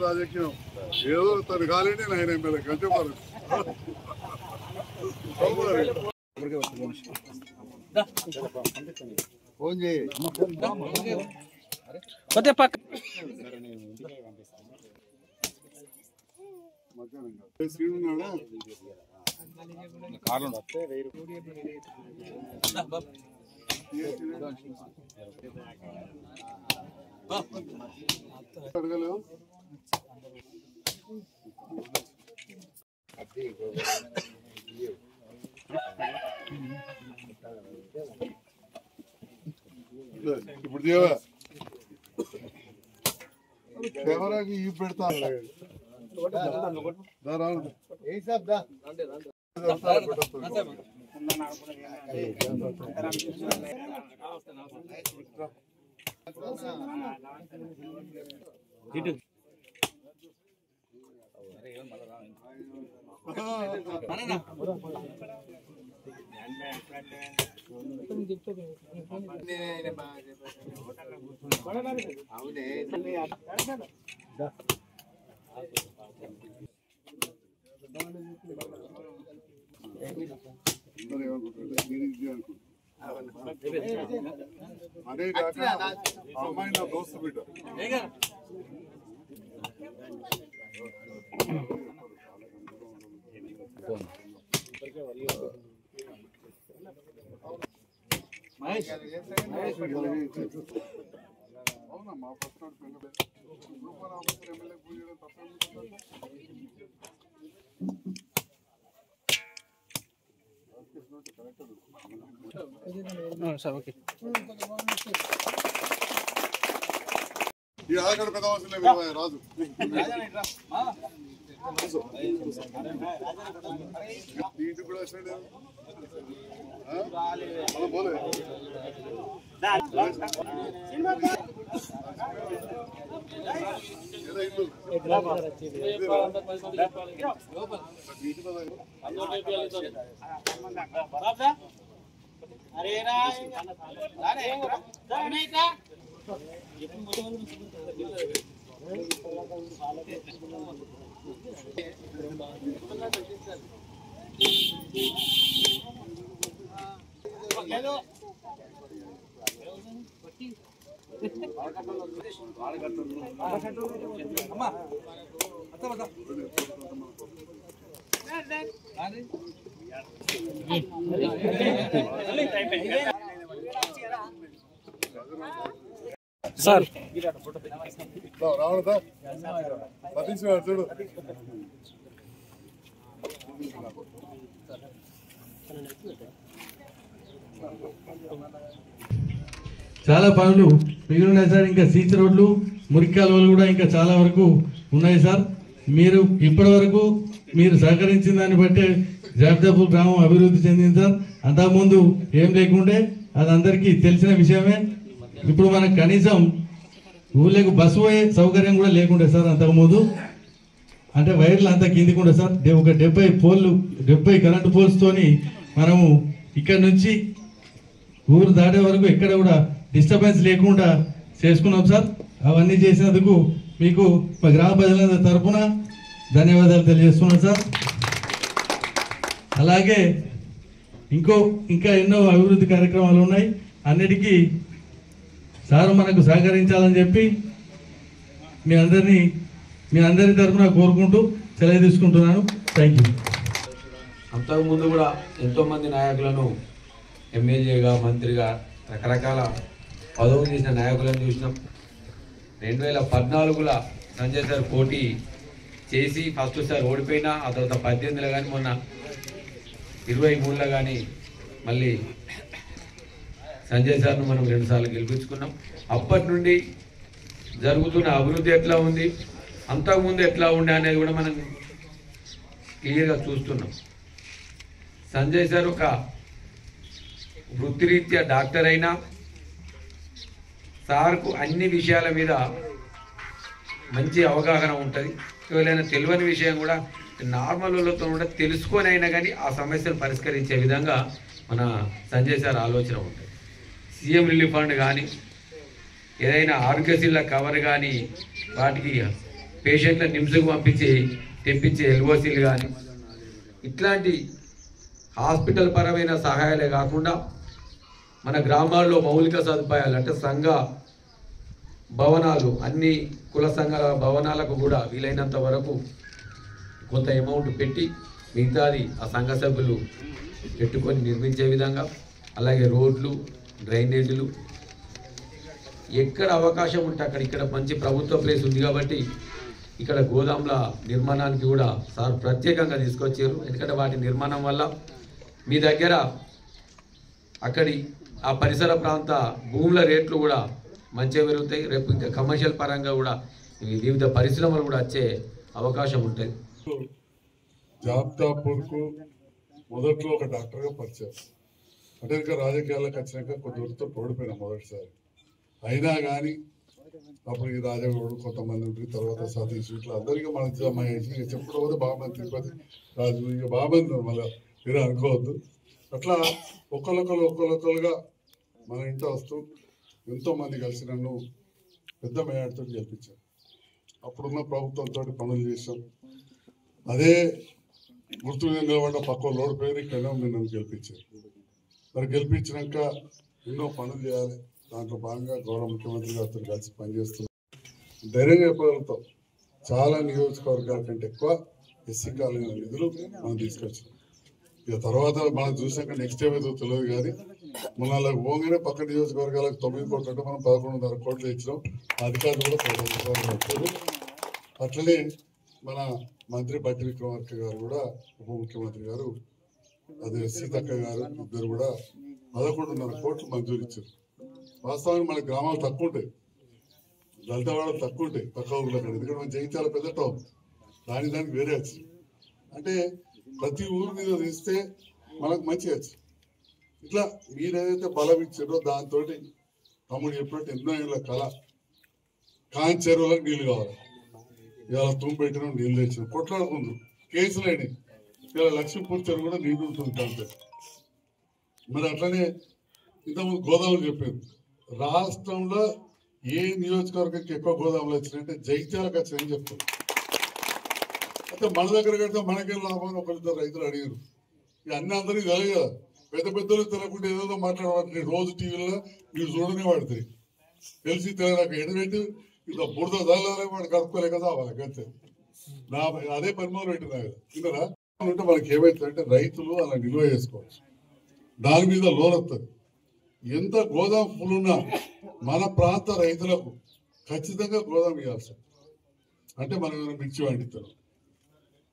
రాజకీయం ఏదో తను కాలేండి ఆయన ఎమ్మెల్యే కంచెపారు ఫోన్ చేయి కొద్దిగా పక్క శ్రీనున్నాడా అడగలేవు ఇప్పుడు దేవా కెమెరాకి ఈ పెడతా అదే అమ్మాయి నా దోస్తు బిడ్డ అవునా మా ఫస్ట్ ఎమ్మెల్యే పూజ సార్ ఓకే ఈ ఆగడ పెద్ద అవసరం రాజు ఇంటికి కూడా వచ్చినాడు పోలే సార్ రావడదా సతీష్ గారు చూడు చాలా పనులు మిగిలి ఉన్నాయి సార్. ఇంకా సీసీ రోడ్లు మురికి కాలువలు కూడా ఇంకా చాలా వరకు ఉన్నాయి సార్. మీరు ఇప్పటి వరకు మీరు సహకరించిన దాన్ని బట్టే జాబితాపూర్ గ్రామం అభివృద్ధి చెందింది సార్. అంతకుముందు ఏం లేకుండే అది అందరికీ తెలిసిన విషయమే. ఇప్పుడు మనకు కనీసం ఊళ్ళకు బస్సు పోయే సౌకర్యం కూడా లేకుండే సార్. అంతకుముందు అంటే వైర్లు అంతా కిందికి ఉండే సార్. ఒక 70 కరెంటు పోల్స్తోని మనము ఇక్కడ నుంచి ఊరు దాటే వరకు ఎక్కడ కూడా డిస్టర్బెన్స్ లేకుండా చేసుకున్నాం సార్. అవన్నీ చేసినందుకు మీకు మా గ్రామ ప్రజల తరఫున ధన్యవాదాలు తెలియజేస్తున్నాం సార్. అలాగే ఇంకా ఎన్నో అభివృద్ధి కార్యక్రమాలు ఉన్నాయి. అన్నిటికీ సార్ మనకు సహకరించాలని చెప్పి మీ అందరి తరఫున కోరుకుంటూ సెలవు తీసుకుంటున్నాను. Thank you. అంతకుముందు కూడా ఎంతోమంది నాయకులను ఎమ్మెల్యేగా మంత్రిగా రకరకాల పదవులు చేసిన నాయకులను చూసినాం. 2014లో సంజయ్ సార్ పోటీ చేసి ఫస్ట్ సార్ ఓడిపోయినా, ఆ తర్వాత 18లో కానీ మొన్న 23లో కానీ మళ్ళీ సంజయ్ సార్ను మనం 2 సార్లు గెలిపించుకున్నాం. అప్పటి నుండి జరుగుతున్న అభివృద్ధి ఎట్లా ఉంది, అంతకుముందు ఎట్లా ఉండే అనేది కూడా మనం క్లియర్గా చూస్తున్నాం. సంజయ్ సార్ ఒక వృత్తిరీత్యా డాక్టర్ అయినా సార్కు అన్ని విషయాల మీద మంచి అవగాహన ఉంటుంది. ఎవరైనా తెలియని విషయం కూడా నార్మల్ వాళ్ళతో కూడా తెలుసుకొని అయినా కానీ ఆ సమస్యను పరిష్కరించే విధంగా మన సంజయ్ సార్ ఆలోచన ఉంటుంది. సీఎం రిలీఫ్ ఫండ్ కానీ, ఏదైనా ఆరోగ్యశ్రీల కవర్ కానీ, వాటికి పేషెంట్ల నిమ్స్కు తెప్పించే ఎల్ఓసీలు కానీ, ఇట్లాంటి హాస్పిటల్ పరమైన సహాయాలే కాకుండా మన గ్రామాల్లో మౌలిక సదుపాయాలు అంటే సంఘ భవనాలు, అన్ని కుల సంఘాల భవనాలకు కూడా వీలైనంత వరకు కొంత అమౌంట్ పెట్టి మిగతాది ఆ సంఘ సభ్యులు పెట్టుకొని నిర్మించే విధంగా, అలాగే రోడ్లు, డ్రైనేజీలు ఎక్కడ అవకాశం ఉంటే అక్కడ, ఇక్కడ మంచి ప్రభుత్వ ప్లేస్ ఉంది కాబట్టి ఇక్కడ గోదాంల నిర్మాణానికి కూడా సార్ ప్రత్యేకంగా తీసుకొచ్చారు. ఎందుకంటే వాటి నిర్మాణం వల్ల మీ దగ్గర అక్కడి ఆ పరిసర ప్రాంత భూముల రేట్లు కూడా మంచిగా పెరుగుతాయి. రేపు ఇంకా కమర్షియల్ పరంగా కూడా వివిధ పరిశ్రమలు కూడా వచ్చే అవకాశం ఉంటుంది. జాబ్దాపూర్కు మొదట్లో ఒక డాక్టర్గా పరిచయం, అంటే ఇంకా రాజకీయాలకు వచ్చినాక కొంచెంతో ఓడిపోయినా మొదటిసారి. అయినా కానీ అప్పుడు ఈ రాజగౌడు కొంతమంది ఉంటుంది, తర్వాత సతీష్, ఇట్లా అందరికీ మన మహేష్ చెప్పుడు పోతే బాగుంది, తిరుపతి రాజు, ఇక బాగుంది, మళ్ళీ మీరు అనుకోవద్దు. అట్లా ఒకళ్ళొకరుగా మన ఇంట వస్తూ ఎంతోమంది కలిసి నన్ను పెద్ద మేయాడితో గెలిపించారు. అప్పుడున్న ప్రభుత్వంతో పనులు చేసాం. అదే గుర్తు మీద నిలబడ్డ పక్క లోడ్ పేరు ఇక్కడ నన్ను గెలిపించారు. మరి గెలిపించినాక ఎన్నో పనులు చేయాలి, దాంట్లో భాగంగా గౌరవ ముఖ్యమంత్రి గారితో కలిసి పనిచేస్తున్నాం. ధైర్యంగా చెప్పగలుగుతాం, చాలా నియోజకవర్గాల కంటే ఎక్కువ ఎస్సీ కాలనీ నిధులు మనం తీసుకొచ్చాం. ఇక తర్వాత మనం చూసాక నెక్స్ట్ ఏమైతే తెలియదు, కానీ మన వాళ్ళకి పోగానే పక్క నియోజకవర్గాలకు 9 కోట్లు అంటే మనం 11.5 కోట్లు ఇచ్చినాం. అధికారులు కూడా 15 కోట్లు వచ్చారు. అట్లనే మన మంత్రి బట్టి విక్రమార్క గారు కూడా, ఉప ముఖ్యమంత్రి గారు, అదే సీతక్క గారు, ఇద్దరు కూడా 11.5 కోట్లు మంజూరు ఇచ్చారు. వాస్తవానికి మన గ్రామాలు తక్కువ ఉంటాయి, దళితవాడలు తక్కువ ఉంటాయి పక్క ఊళ్ళో కంటే. ఎందుకంటే మన జగిత్యాల పెద్ద టౌన్, దానికి వేరే వచ్చింది. అంటే ప్రతి ఊరు మీద తీస్తే మనకు మంచి వచ్చి, ఇట్లా మీరు ఏదైతే బలం ఇచ్చారో దాంతో తమ్ముడు చెప్పినట్టు ఎన్నో ఏళ్ళ కళ. కాని చెరువులకు నీళ్ళు కావాలి, ఇవాళ తుమ్ము పెట్టిన నీళ్ళు తెచ్చిన కొట్లాడుకుందు కేసులు అయినాయి. ఇలా లక్ష్మీపూర్ చెరువు కూడా నీళ్ళు ఉంటుంది దాంతో. మరి అట్లనే ఇంతకుముందు గోదావరి చెప్పారు, రాష్ట్రంలో ఏ నియోజకవర్గానికి ఎక్కువ గోదావరిలు వచ్చినాయంటే జగిత్యాలకు వచ్చినాయని చెప్తారు. అయితే మన దగ్గర కడితే మనకేం లాభం ఒకరిద్దరు రైతులు అడిగారు. ఇక అన్ని అందరికీ తెలియదు కదా, పెద్ద పెద్దలు తెలియకుండా ఏదో మాట్లాడవాడు. రోజు టీవీలో మీరు చూడనే వాడుతుంది, తెలిసి తెలియక ఎడబెట్టి ఇంత బురద దాదాలే వాడు కలుపుకోలే కదా వాళ్ళకి. అంతే నా అదే పరిమాణం పెట్టినా కదా. కిందరా ఉంటే మనకి ఏమవుతుందంటే రైతులు అలా నిల్వ చేసుకోవచ్చు, దాని మీద లోన్ వస్తుంది. ఎంత గోదాం ఫుల్లున్నా మన ప్రాంత రైతులకు ఖచ్చితంగా గోదాం ఇవ్వాల్సి. అంటే మనం ఏమైనా మిర్చి పండిస్తున్నాం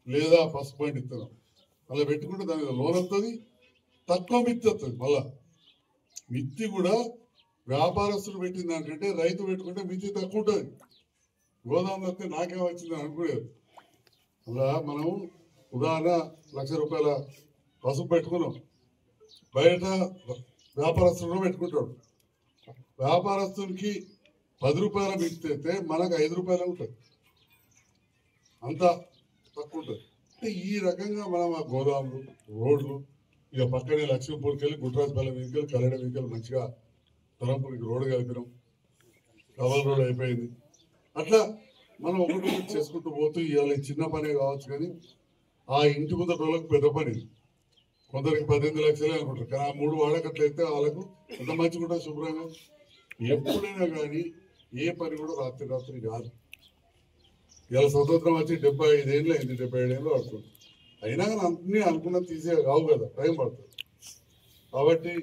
లేదా పసుపు పండిస్తున్నాం, అలా పెట్టుకుంటే దాని మీద లోన్ వస్తుంది, తక్కువ మిత్తి వస్తుంది. మళ్ళా మిత్తి కూడా వ్యాపారస్తులు పెట్టిన దానికంటే రైతు పెట్టుకుంటే మిత్తి తక్కువ ఉంటుంది. గోదాంలో వస్తే నాకేం వచ్చిందని అనుకోలేదు. అలా మనం ఉదాహరణ 1,00,000 రూపాయల పసుపు పెట్టుకున్నాం, బయట వ్యాపారస్తులు పెట్టుకుంటాడు. వ్యాపారస్తునికి 10 రూపాయల మిత్తి అయితే మనకు 5 రూపాయలు ఉంటుంది, అంత తక్కువ ఉంటుంది. అంటే ఈ రకంగా మనం ఆ గోదాములు, రోడ్లు, ఇక పక్కనే లక్ష్మీపూర్కి వెళ్ళి గుట్రాజపల్లి వెహికల్, కల్లెడ వెహికల్ మంచిగా తలంపూరికి రోడ్డు కలిపినాం, కవల్ రోడ్ అయిపోయింది. అట్లా మనం ఒకటి చేసుకుంటూ పోతూ ఇవాళ చిన్న పనే కావచ్చు, కానీ ఆ ఇంటి ముందర రోజులకు పెద్ద పని. కొందరికి 18 లక్షలే అనుకుంటారు, కానీ ఆ 3 వాడకట్లు అయితే వాళ్ళకు ఎంత మంచిగా ఉంటుంది శుభ్రంగా. ఎప్పుడైనా కానీ ఏ పని కూడా రాత్రి కాదు. ఇవాళ స్వతంత్రం వచ్చి 75 ఏళ్ళు అయింది, 77 ఏళ్ళు పడుతుంది. అయినా కానీ అన్నీ అనుకున్న తీసే కావు కదా, టైం పడుతుంది. కాబట్టి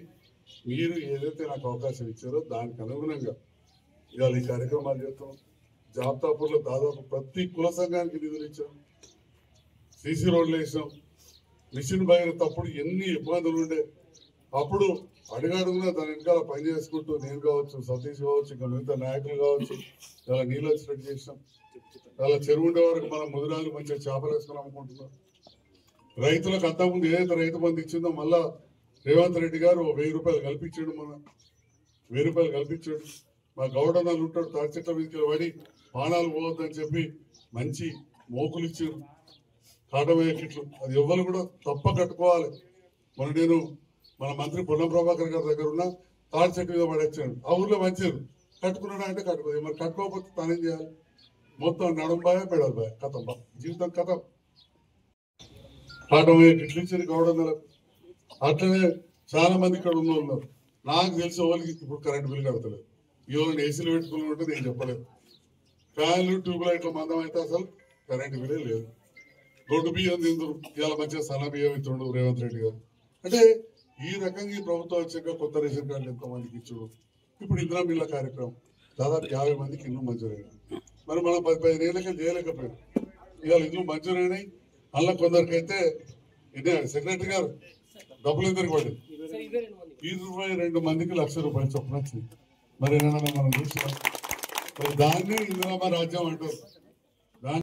మీరు ఏదైతే నాకు అవకాశం ఇచ్చారో దానికి అనుగుణంగా ఇవాళ ఈ కార్యక్రమాలు చేస్తాం. జాబితాపూర్లో దాదాపు ప్రతి కుల సంఘానికి నిధులు ఇచ్చాం, సీసీ రోడ్లు వేసాం. మిషన్ భగీరథప్పుడు ఎన్ని ఇబ్బందులు ఉండే, అప్పుడు అడుగడుగునా దాని వెనకాల పని చేసుకుంటూ నేను కావచ్చు, సతీష్ కావచ్చు, ఇంకా మిగతా నాయకులు కావచ్చు, ఇలా నీళ్ళు వచ్చినట్టు చేసినాం. అలా చెరువు ఉండే వరకు మనం ముదిరాలు మంచిగా చేపలు వేసుకొని అమ్ముకుంటున్నాం. రైతులకు అంతకుముందు ఏదైతే రైతు బంధు ఇచ్చిందో మళ్ళా రేవంత్ రెడ్డి గారు 1000 రూపాయలు కల్పించాడు. మన 1000 రూపాయలు కల్పించాడు. మా గౌడనాలు ఉంటాడు తాడి చెట్ల మీదకి పడి పానాలు పోవద్దని చెప్పి మంచి మోకులు ఇచ్చారు, కాటమయ్యే కిట్లు. అది ఎవ్వరు కూడా తప్ప కట్టుకోవాలి. నేను మన మంత్రి పొన్నం ప్రభాకర్ గారి దగ్గర ఉన్న తాడి చెట్టు మీద పడేచ్చాడు. ఆ ఊర్లో మంచిది కట్టుకున్నాడా అంటే కట్టుకోదు. మరి కట్టుకోకపోతే తానేం చేయాలి? మొత్తం నడుంబాయే పెడబాయ కథం జీవితం కథం. కాటమయ్యే కిట్లు ఇచ్చారు గౌడనాలకు. అట్లనే చాలా మంది ఇక్కడ ఉన్నారు. నాకు తెలిసి వాళ్ళకి ఇప్పుడు కరెంట్ బిల్లు కడతలేదు. ఈ వాళ్ళని ఏసీలు పెట్టుకుని ఉంటే నేను చెప్పలేదు. ఫ్యాన్లు ట్యూబ్ లైట్ల మందం అయితే అసలు కరెంట్ బిల్లే లేదు. రోడ్డు బియ్యం తిందరు, ఇవాళ మంచిగా సన్న బియ్యం ఇస్తుండు రేవంత్ రెడ్డి గారు. అంటే ఈ రకంగా ఈ ప్రభుత్వం వచ్చాక కొత్త రేషన్ కార్డులు ఎంతమందికి ఇచ్చుడు. ఇప్పుడు ఇందిరా మిల్ల కార్యక్రమం దాదాపు 50 మందికి ఇల్లు మంజూరైనాయి. మరి మనం 10-15 ఏళ్ళకే చేయలేకపోయాం. ఇవాళ ఇల్లు మంజూరైనాయి. అలా కొందరికైతే ఇదే సెక్రటరీ గారు డబ్బులు ఎందుకు పడింది? 22 మందికి ₹1,00,000 చొప్పున వచ్చింది. మరి ఏమన్నా మనం చూసినాం? మరి దాన్ని ఇందిరామ రాజ్యం అంటారు.